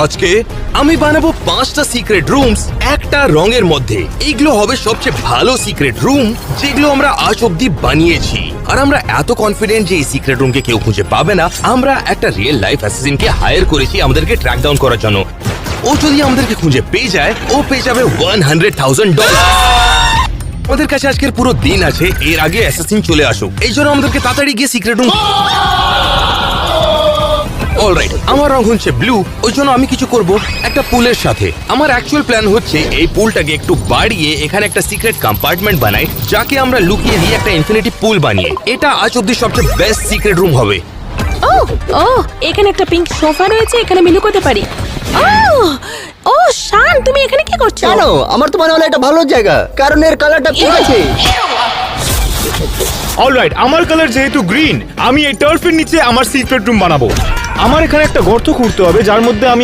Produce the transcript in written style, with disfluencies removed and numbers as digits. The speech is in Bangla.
আজকে আমি বানাবো 5টা সিক্রেট রুমস একটা রঙের মধ্যে। এইগুলো হবে সবচেয়ে ভালো সিক্রেট রুম যেগুলো আমরা আজ অব্দি বানিয়েছি। আর আমরা এত কনফিডেন্ট যে এই সিক্রেট রুমকে কেউ খুঁজে পাবে না। আমরা একটা রিয়েল লাইফ অ্যাসাসিনকে হায়ার করেছি আমাদেরকে ট্র্যাক ডাউন করার জন্য। ও যদি আমাদেরকে খুঁজে পেয়ে যায়, ও পেয়ে যাবে $100,000। আমাদের কাছে আজকের পুরো দিন আছে, এর আগে অ্যাসাসিন চলে আসুক। এই জন্য আমাদেরকে তাড়াতাড়ি গিয়ে সিক্রেট রুম। অলরাইট, আমার রং হচ্ছে ব্লু, ওই জন্য আমি কিছু করব একটা পুলের সাথে। আমার অ্যাকচুয়াল প্ল্যান হচ্ছে এই পুলটাকে একটু বাড়িয়ে এখানে একটা সিক্রেট কম্পার্টমেন্ট বানাই, যাকে আমরা লুকিয়ে দিয়ে একটা ইনফিনিটি পুল বানিয়ে। এটা আজ অব্দি সবচেয়ে বেস্ট সিক্রেট রুম হবে। ও ও এখানে একটা পিঙ্ক সোফা রয়েছে, এখানে আমি লুকোতে পারি। ও শান, তুমি এখানে কি করছো? কেন? আমার তো মনে হলো এটা ভালো জায়গা, কারণ এর কালারটা ঠিক আছে। অলরাইট, আমার কালার যেহেতু গ্রিন, আমি এই টার্ফের নিচে আমার সিক্রেট রুম বানাবো। আমার এখানে একটা গর্ত খুঁড়তে হবে যার মধ্যে আমি